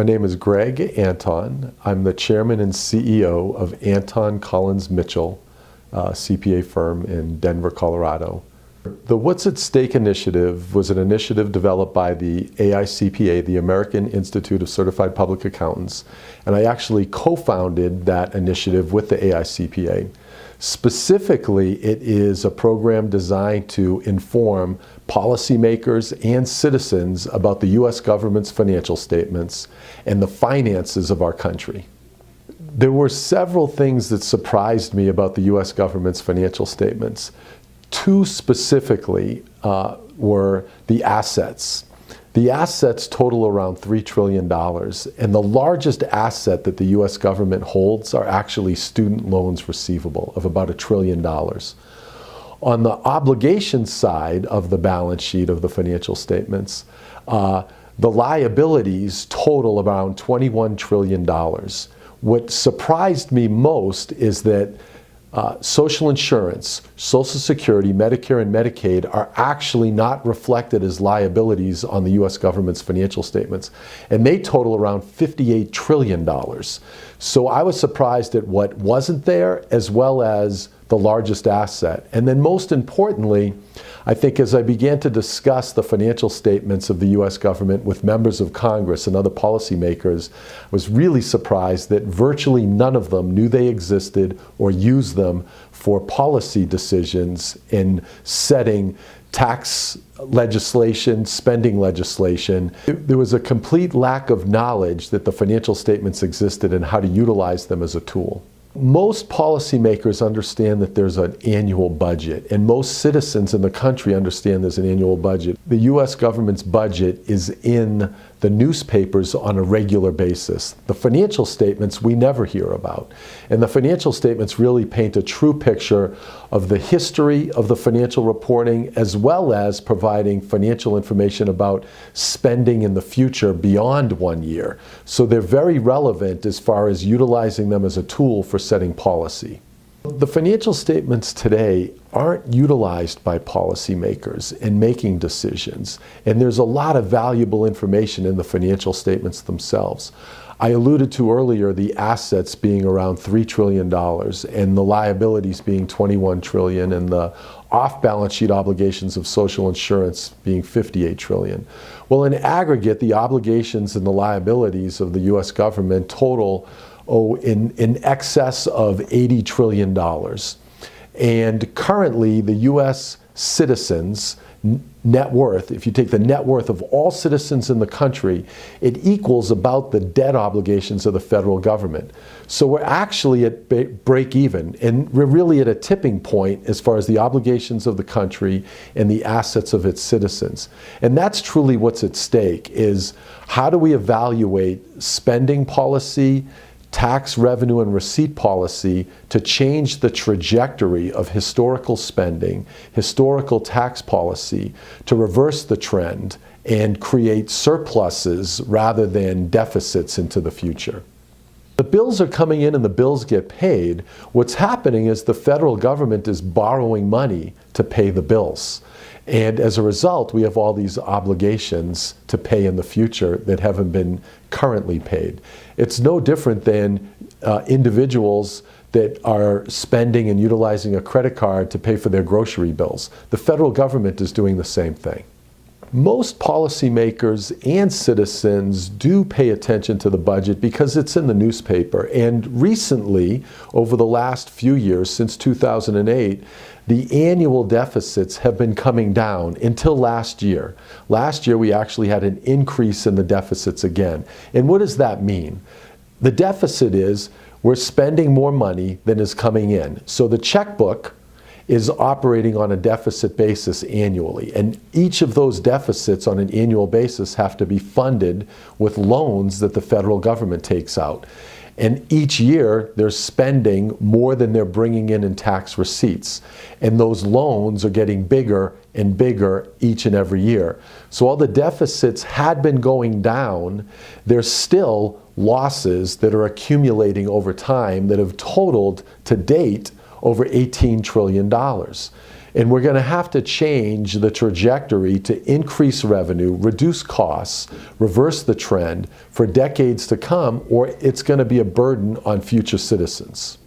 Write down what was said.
My name is Greg Anton. I'm the chairman and CEO of Anton Collins Mitchell, CPA firm in Denver, Colorado. The What's at Stake initiative was an initiative developed by the AICPA, the American Institute of Certified Public Accountants, and I actually co-founded that initiative with the AICPA. Specifically, it is a program designed to inform policymakers and citizens about the U.S. government's financial statements and the finances of our country. There were several things that surprised me about the U.S. government's financial statements. Two specifically were the assets. The assets total around $3 trillion, and the largest asset that the U.S. government holds are actually student loans receivable of about $1 trillion. On the obligation side of the balance sheet of the financial statements, the liabilities total around $21 trillion. What surprised me most is that social insurance, Social Security, Medicare, and Medicaid are actually not reflected as liabilities on the U.S. government's financial statements, and they total around $58 trillion. So I was surprised at what wasn't there, as well as the largest asset. And then most importantly, I think as I began to discuss the financial statements of the U.S. government with members of Congress and other policymakers, I was really surprised that virtually none of them knew they existed or used them for policy decisions in setting tax legislation, spending legislation. There was a complete lack of knowledge that the financial statements existed and how to utilize them as a tool. Most policymakers understand that there's an annual budget, and most citizens in the country understand there's an annual budget. The U.S. government's budget is in the newspapers on a regular basis. The financial statements we never hear about. And the financial statements really paint a true picture of the history of the financial reporting, as well as providing financial information about spending in the future beyond 1 year. So they're very relevant as far as utilizing them as a tool for setting policy. The financial statements today aren't utilized by policymakers in making decisions, and there's a lot of valuable information in the financial statements themselves. I alluded to earlier the assets being around $3 trillion and the liabilities being $21 trillion and the off-balance sheet obligations of social insurance being $58 trillion. Well, in aggregate, the obligations and the liabilities of the U.S. government total in excess of $80 trillion. And currently, the U.S. citizens' net worth, if you take the net worth of all citizens in the country, it equals about the debt obligations of the federal government. So we're actually at break even, and we're really at a tipping point as far as the obligations of the country and the assets of its citizens. And that's truly what's at stake, is how do we evaluate spending policy, tax revenue and receipt policy to change the trajectory of historical spending, historical tax policy, to reverse the trend and create surpluses rather than deficits into the future. The bills are coming in and the bills get paid. What's happening is the federal government is borrowing money to pay the bills. And as a result, we have all these obligations to pay in the future that haven't been currently paid. It's no different than individuals that are spending and utilizing a credit card to pay for their grocery bills. The federal government is doing the same thing. Most policymakers and citizens do pay attention to the budget because it's in the newspaper. And recently, over the last few years, since 2008, the annual deficits have been coming down until last year. Last year, we actually had an increase in the deficits again. And what does that mean? The deficit is we're spending more money than is coming in. So the checkbook is operating on a deficit basis annually. And each of those deficits on an annual basis have to be funded with loans that the federal government takes out. And each year, they're spending more than they're bringing in tax receipts. And those loans are getting bigger and bigger each and every year. So while the deficits had been going down, there's still losses that are accumulating over time that have totaled to date over $18 trillion. And we're going to have to change the trajectory to increase revenue, reduce costs, reverse the trend for decades to come, or it's going to be a burden on future citizens.